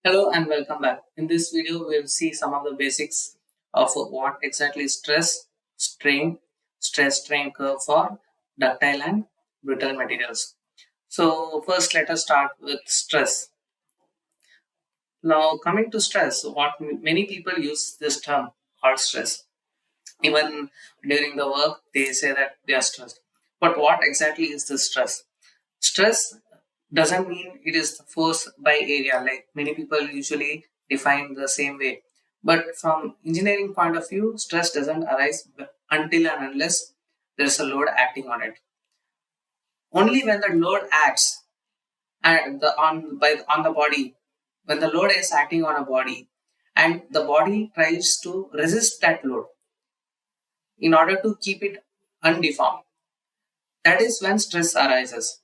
Hello and welcome back. In this video, we'll see some of the basics of what exactly is stress strain curve for ductile and brittle materials. So first, let us start with stress. Now, coming to stress, what many people use this term called stress. Even during the work, they say that they are stressed. But what exactly is this stress? Stress doesn't mean it is the force by area, like many people usually define the same way. But from engineering point of view, stress doesn't arise until and unless there is a load acting on it. Only when the load acts on the body, when the load is acting on a body, and the body tries to resist that load in order to keep it undeformed, that is when stress arises.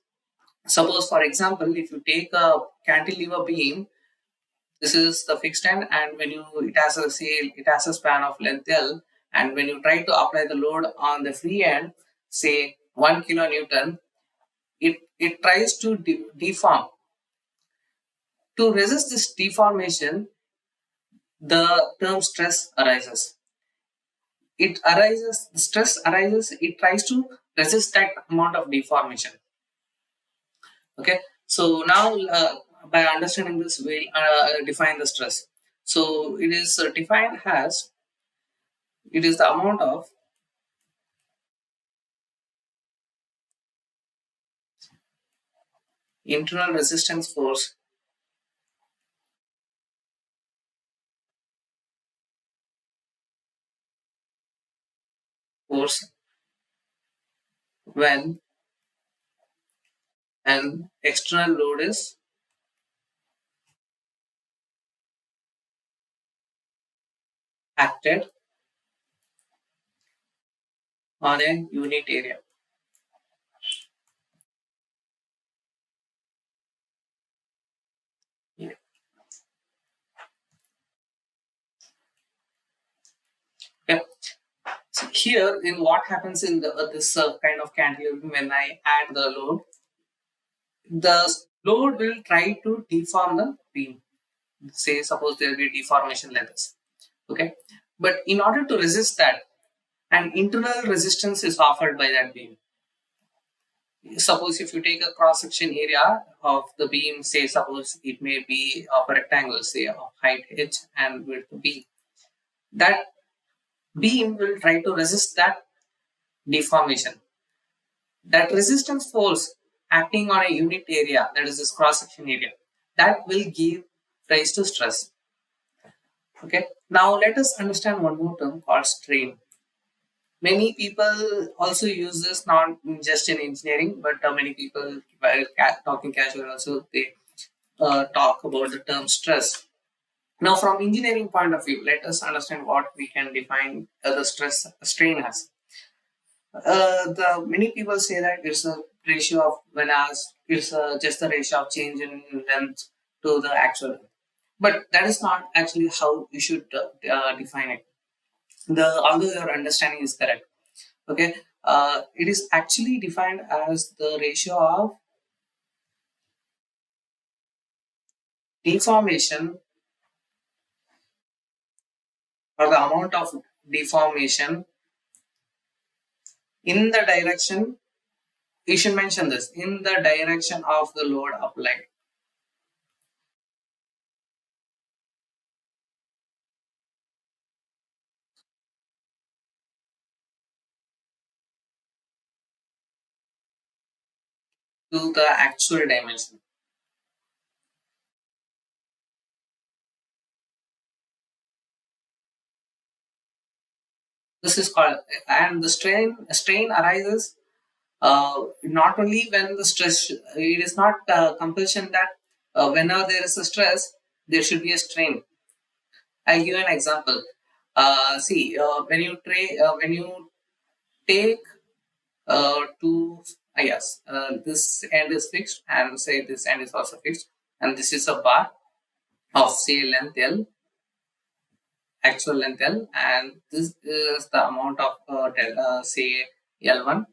Suppose, for example, if you take a cantilever beam, this is the fixed end, and when you it has a span of length L, and when you try to apply the load on the free end, say 1 kilonewton, it tries to deform. To resist this deformation, the term stress arises. Stress arises, it tries to resist that amount of deformation. Okay, so now by understanding this, we'll define the stress. So it is defined as it is the amount of internal resistance force when an external load is acted on a unit area. Yeah. Okay. So here, in what happens in this kind of cantilever, when I add the load will try to deform the beam. Say, suppose there will be deformation levels. Okay, but in order to resist that, an internal resistance is offered by that beam. Suppose if you take a cross section area of the beam, say suppose it may be of a rectangle, say of height h and width b, that beam will try to resist that deformation. That resistance force acting on a unit area, that is this cross section area, that will give rise to stress. Okay, now let us understand one more term called strain. Many people also use this not just in engineering, but many people, while talking casual, also they talk about the term stress. Now, from engineering point of view, let us understand what we can define the stress strain as. The many people say that it's a ratio of whereas it's just the ratio of change in length to the actual length. But that is not actually how you should define it. Although your understanding is correct, okay, it is actually defined as the ratio of deformation or the amount of deformation in the direction, you should mention this, in the direction of the load applied. To the actual dimension. This is called, and the strain arises not only when the stress, it is not compulsion that whenever there is a stress, there should be a strain. I'll give an example. See, when you take two, yes, this end is fixed, and say this end is also fixed, and this is a bar of say length L, actual length L, and this is the amount of say L1.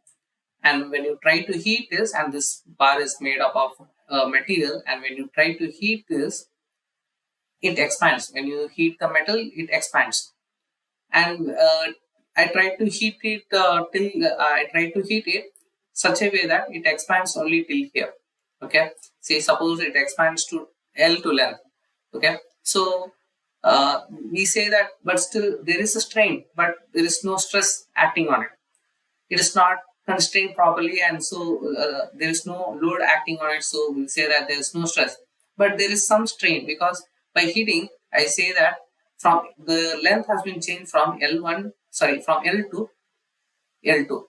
And when you try to heat this, and this bar is made up of material, and when you try to heat this, it expands. When you heat the metal, it expands. And I try to heat it I try to heat it such a way that it expands only till here. Okay, say suppose it expands to L to length. Okay, so we say that, but still there is a strain, but there is no stress acting on it. It is not constrained properly, and so there is no load acting on it. So we say that there is no stress, but there is some strain because by heating, I say that from the length has been changed from from L to L2.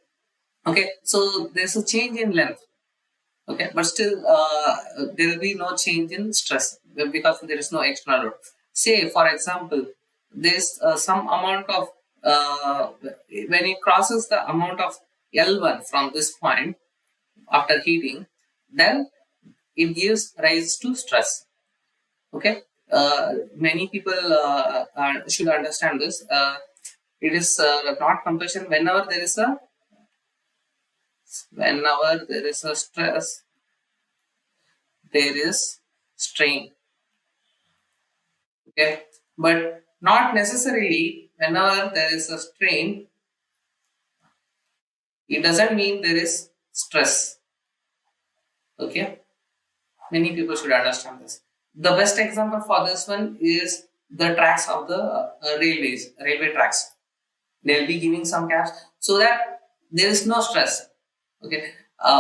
Okay, so there's a change in length. Okay, but still there will be no change in stress because there is no external load. Say for example, there's some amount of when it crosses the amount of L1 from this point after heating, then it gives rise to stress. Okay, many people should understand this. It is not compulsion. Whenever there is a stress, there is strain. Okay, but not necessarily whenever there is a strain, it doesn't mean there is stress. Okay, many people should understand this. The best example for this one is the tracks of the railway tracks. They'll be giving some caps so that there is no stress. Okay,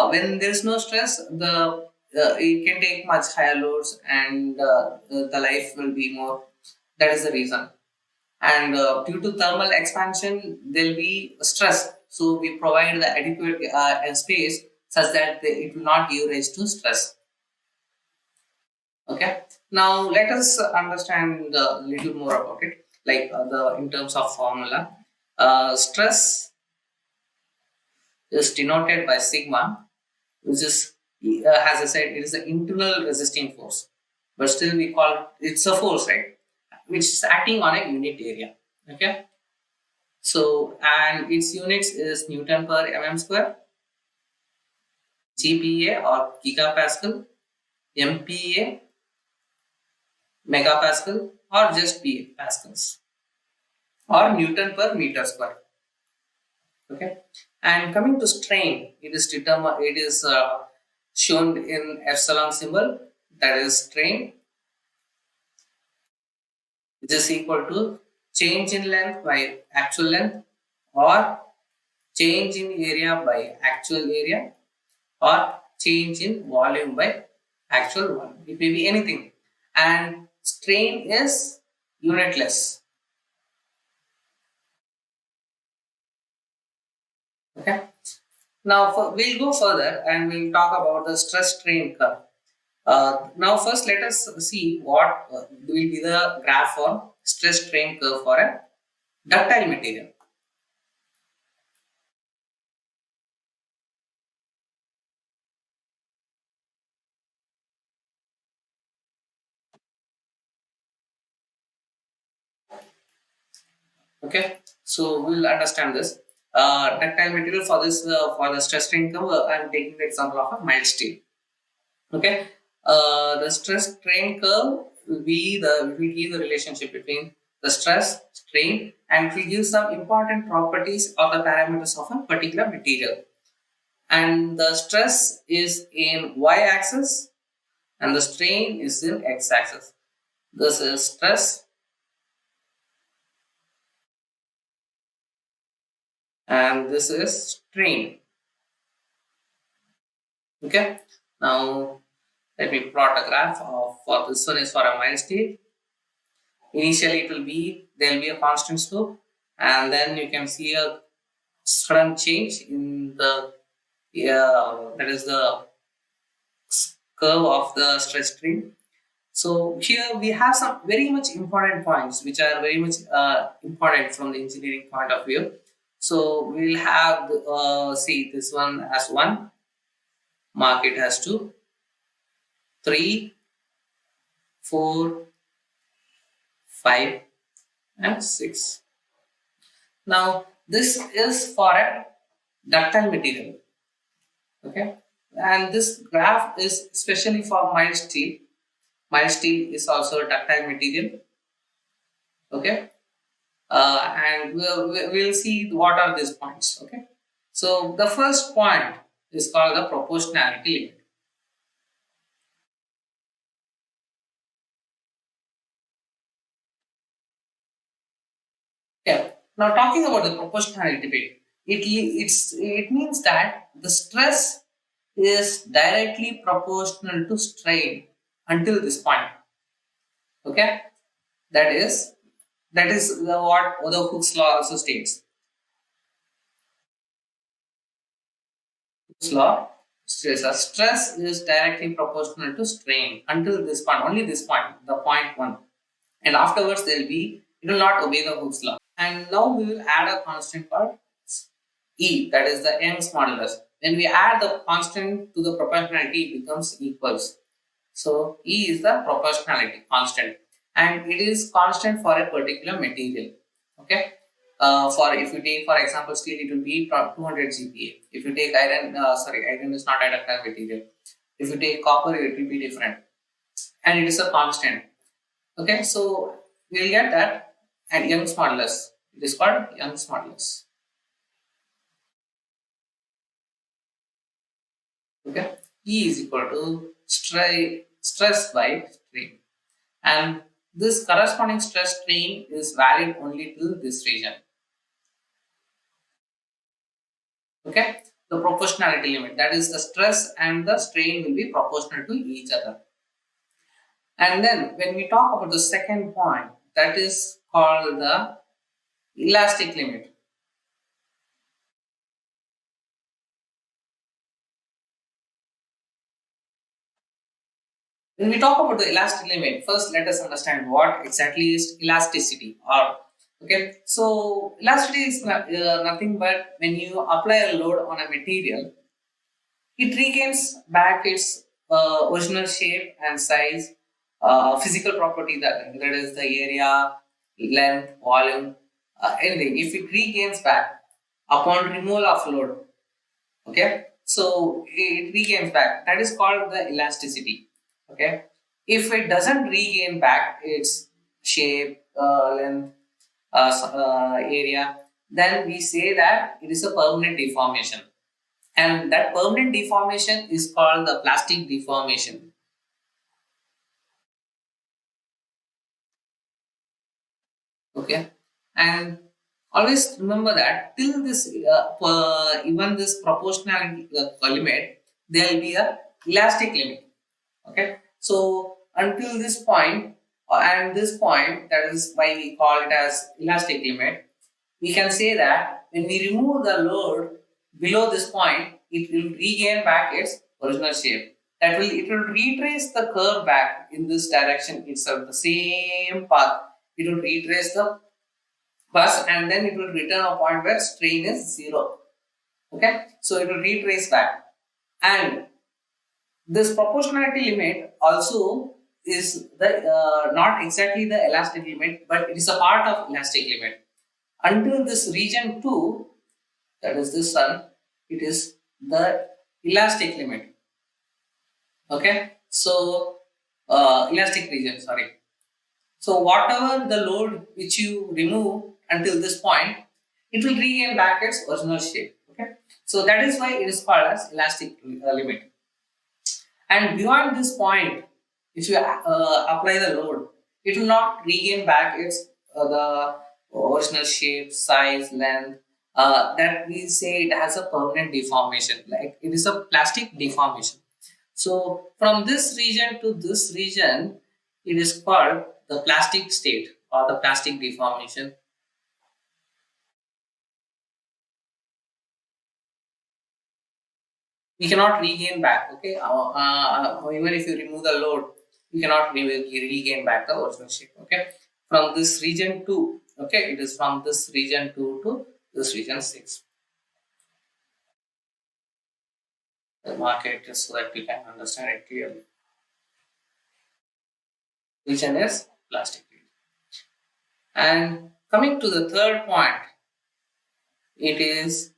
when there is no stress, the it can take much higher loads, and the life will be more. That is the reason. And due to thermal expansion, there will be stress. So we provide the adequate space such that it will not give rise to stress. Okay. Now let us understand a little more about it, like the in terms of formula. Stress is denoted by sigma, which is, as I said, it is the internal resisting force, but still we call it's a force, right? Which is acting on a unit area. Okay. So, and its units is Newton per mm square, GPa or gigapascal, MPa, megapascal, or just PA, pascals, or Newton per meter square. Okay, and coming to strain, it is determined. It is shown in epsilon symbol. That is strain, which is equal to change in length by actual length, or change in area by actual area, or change in volume by actual volume. It may be anything. And strain is unitless. Okay. Now we'll go further and we'll talk about the stress strain curve. Now first let us see what will be the graph for stress strain curve for a ductile material. Okay, so we'll understand this. Ductile material for this for the stress strain curve, I'm taking the example of a mild steel. Okay, the stress strain curve will give the relationship between the stress, strain, and will give some important properties or the parameters of a particular material. And the stress is in y-axis and the strain is in x-axis. This is stress and this is strain. Okay, now let me plot a graph of for this one is for a mild steel. Initially it will be there will be a constant slope, and then you can see a sudden change in the that is the curve of the stress strain. So here we have some very much important points which are very much important from the engineering point of view. So we'll have see this one as 1, mark it as 2, 3, 4, 5 and 6. Now this is for a ductile material. Okay, and this graph is especially for mild steel. Mild steel is also a ductile material. Okay, and we'll see what are these points. Okay, so the first point is called the proportionality limit. Yeah. Now talking about the proportionality bit, it means that the stress is directly proportional to strain until this point. Okay, that is what the Hooke's law also states. Hooke's law says a stress is directly proportional to strain until this point, only this point, the point one, and afterwards it will not obey the Hooke's law. And now we will add a constant called E, that is the Young's modulus. When we add the constant to the proportionality, it becomes equals. So E is the proportionality constant, and it is constant for a particular material. Okay. For if you take for example steel, it will be 200 GPa. If you take iron, iron is not a ductile material. If you take copper, it will be different, and it is a constant. Okay, so we'll get that, and Young's modulus. It is called Young's modulus. Okay, E is equal to stress by strain, and this corresponding stress strain is valid only till this region. Okay, the proportionality limit, that is the stress and the strain will be proportional to each other. And then when we talk about the second point, that is called the elastic limit. When we talk about the elastic limit, first let us understand what exactly is elasticity. Or okay, so elasticity is nothing but when you apply a load on a material, it regains back its original shape and size, physical property, that is the area, length, volume, anything. If it regains back upon removal of load, okay, so it regains back. That is called the elasticity. Okay, if it doesn't regain back its shape, length, area, then we say that it is a permanent deformation, and that permanent deformation is called the plastic deformation. Okay, and always remember that till this even this proportionality limit, there will be a elastic limit. Okay, so until this point, and this point, that is why we call it as elastic limit. We can say that when we remove the load below this point, it will regain back its original shape. That will it will retrace the curve back in this direction itself, the same path. It will retrace the bus, and then it will return a point where strain is zero. Okay, so it will retrace back, and this proportionality limit also is the not exactly the elastic limit, but it is a part of elastic limit. Until this region 2, that is this one, it is the elastic limit. Okay, so elastic region, sorry. So whatever the load which you remove until this point, it will regain back its original shape. Okay, so that is why it is called as elastic limit. And beyond this point, if you apply the load, it will not regain back its the original shape, size, length. That we say it has a permanent deformation, like it is a plastic deformation. So from this region to this region, it is called the plastic state or the plastic deformation. We cannot regain back. Okay, even if you remove the load, you cannot regain back the original shape. Okay, from this region 2, okay, it is from this region 2 to this region 6. The mark it is so that we can understand it clearly. Region is plastic region. And coming to the third point, it is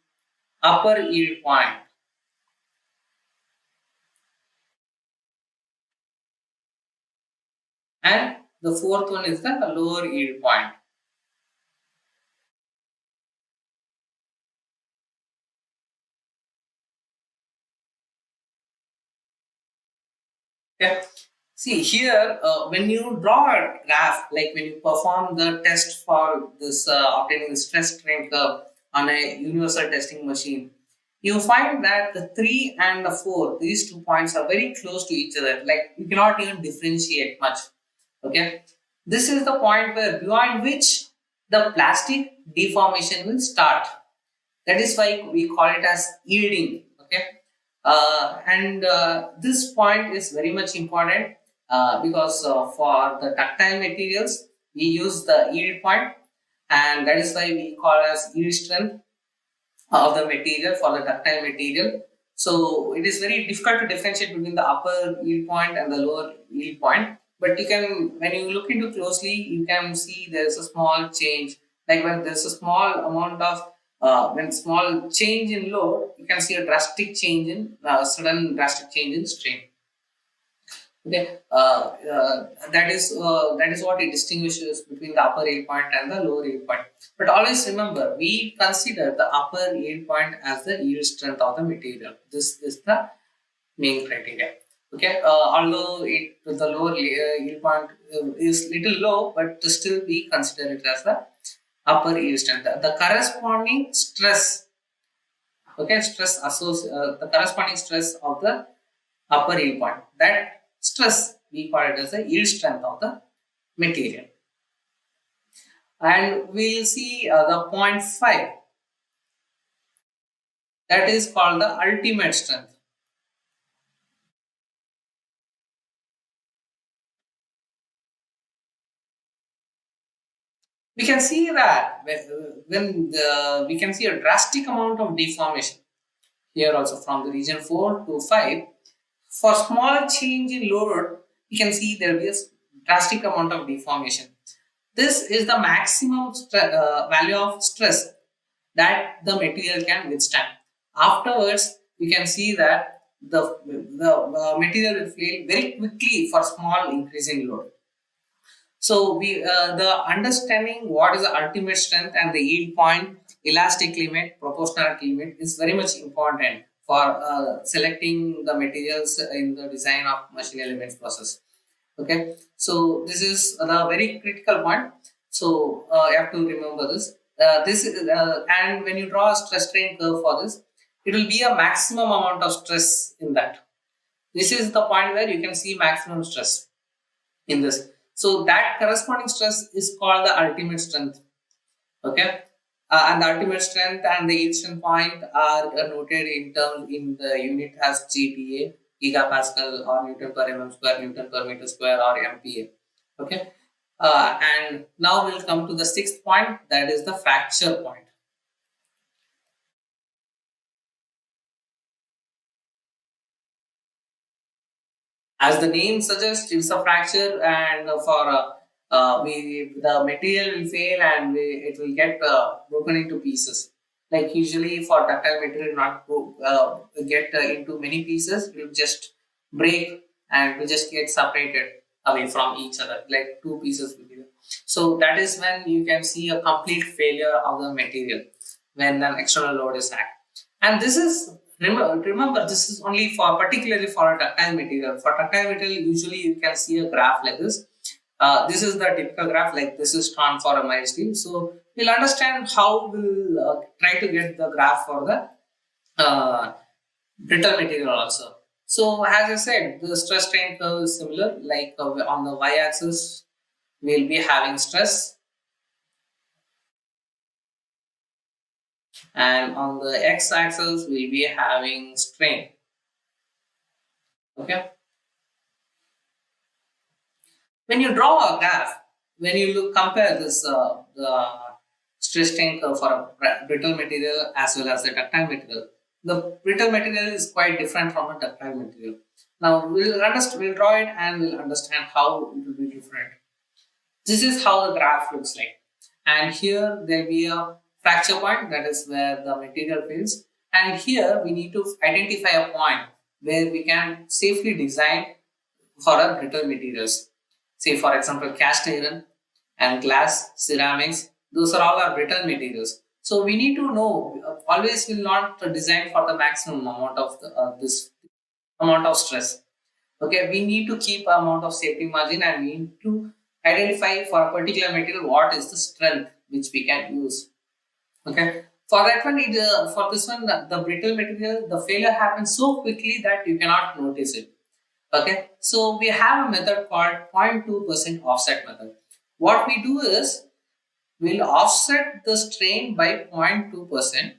upper yield point. and the fourth one is the lower yield point. Okay. See here, when you draw a graph, like when you perform the test for this obtaining the stress strain curve on a universal testing machine, you find that the 3 and the 4, these 2 points are very close to each other. Like you cannot even differentiate much. Okay. This is the point where beyond which the plastic deformation will start. That is why we call it as yielding. Okay. And this point is very much important because for the ductile materials we use the yield point, and that is why we call as yield strength of the material for the ductile material. So it is very difficult to differentiate between the upper yield point and the lower yield point. But you can, when you look into closely, you can see there is a small change. Like when there is a small amount of when small change in load, you can see a drastic change in sudden drastic change in strain. Okay, that is what it distinguishes between the upper yield point and the lower yield point. But always remember, we consider the upper yield point as the yield strength of the material. This is the main criteria. Okay, although the lower yield point is little low, but still we consider it as the upper yield strength. The corresponding stress, okay, the corresponding stress of the upper yield point. That stress we call it as the yield strength of the material. And we'll see the point 5, that is called the ultimate strength. We can see that we can see a drastic amount of deformation here also from the region 4 to 5. For small change in load, you can see there will be a drastic amount of deformation. This is the maximum value of stress that the material can withstand. Afterwards, we can see that the material will fail very quickly for small increase in load. So we the understanding what is the ultimate strength and the yield point, elastic limit, proportionality limit is very much important for selecting the materials in the design of machine elements process. Okay, so this is the very critical point. So you have to remember this. This is and when you draw a stress strain curve for this, it will be a maximum amount of stress in that. This is the point where you can see maximum stress in this. So that corresponding stress is called the ultimate strength. Okay, and the ultimate strength and the yield strength point are noted in terms in the unit as GPa, gigapascal, or Newton per mm square, Newton per meter square, or MPa. Okay, and now we'll come to the sixth point, that is the fracture point. As the name suggests, it's a fracture, and for the material will fail and it will get broken into pieces. Like usually for ductile material, not get into many pieces, it will just break and will just get separated away from each other. Like two pieces will be there. So that is when you can see a complete failure of the material when an external load is acted. And this is remember this is only for particularly for a ductile material. For ductile material, usually you can see a graph like this. This is the typical graph, like this is drawn for a mild steel. So we'll understand how we'll try to get the graph for the brittle material also. So as I said, the stress strain curve is similar. Like on the y-axis, we'll be having stress, and on the x-axis, we'll be having strain. Okay. When you draw a graph, when you compare this the stress strain curve for a brittle material as well as the ductile material, the brittle material is quite different from a ductile material. Now we'll draw it and we'll understand how it will be different. This is how the graph looks like, and here there will be a fracture point, that is where the material fails, and here we need to identify a point where we can safely design for our brittle materials. Say for example, cast iron and glass, ceramics. Those are all our brittle materials. So we need to know, always will not design for the maximum amount of this amount of stress. Okay, we need to keep amount of safety margin, and we need to identify for a particular material what is the strength which we can use. Okay, for that one, for this one, the brittle material, the failure happens so quickly that you cannot notice it. Okay, so we have a method called 0.2% offset method. What we do is we'll offset the strain by 0.2%,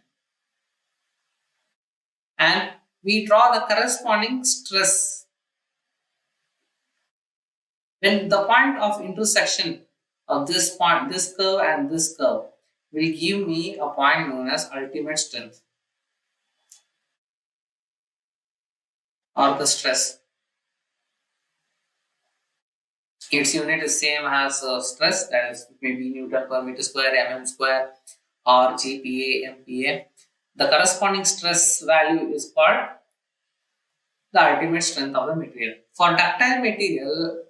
and we draw the corresponding stress. When the point of intersection of this point, this curve and this curve will give me a point known as ultimate strength or the stress. Its unit is same as stress, that is maybe Newton per meter square, mm square, or GPa, MPa. The corresponding stress value is called the ultimate strength of the material. For ductile material,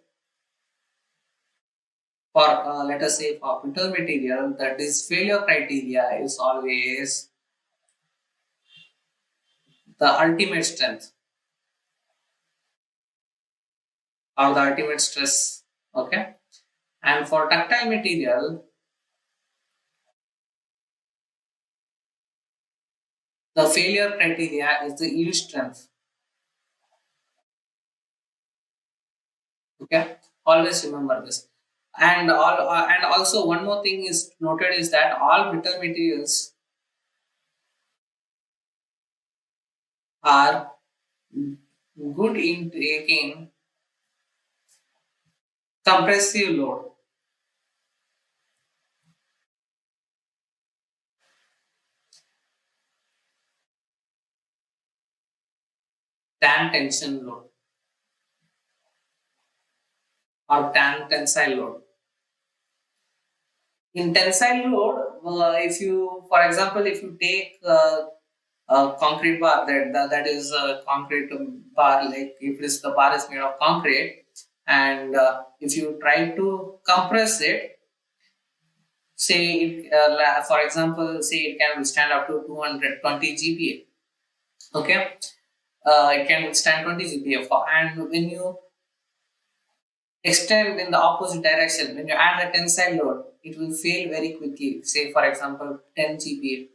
for let us say for brittle material, that is failure criteria is always the ultimate strength or the ultimate stress. Okay, and for ductile material, the failure criteria is the yield strength. Okay, always remember this. And also one more thing is noted is that all brittle materials are good in taking compressive load than tension load or than tensile load. In tensile load, if you, for example, if you take a concrete bar, that is a concrete bar, like if this the bar is made of concrete, and if you try to compress it, say it, for example, say it can withstand up to 220 GPa. Okay, it can withstand 20 GPa. And when you extend in the opposite direction, when you add a tensile load, it will fail very quickly. Say for example, 10 GPa.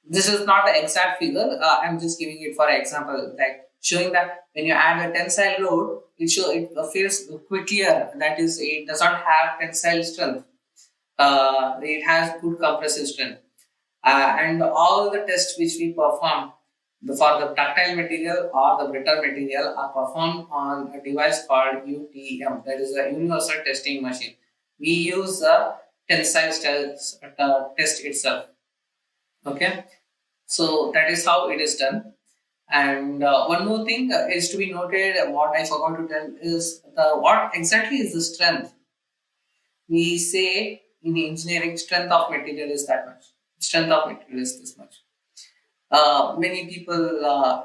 This is not the exact figure. I'm just giving it for example, like showing that when you add a tensile load, it fails quicker. That is, it does not have tensile strength. It has good compressive strength. And all the tests which we perform for the ductile material or the brittle material are performed on a device called UTM, that is a universal testing machine. We use the tensile test itself. Okay, so that is how it is done. And one more thing is to be noted. What I forgot to tell is what exactly is the strength. We say in engineering, strength of material is that much. Strength of material is this much. Many people,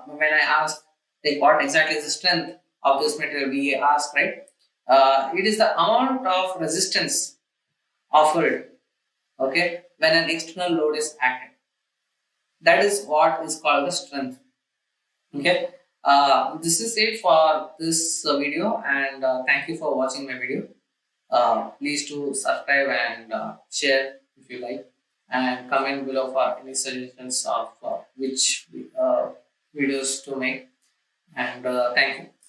when I ask, like, what exactly is the strength of this material, we ask, right? It is the amount of resistance offered, okay, when an external load is acted. That is what is called the strength. Okay. This is it for this video, and thank you for watching my video. Please do subscribe and share if you like, and comment below for any suggestions of which videos to make. And thank you.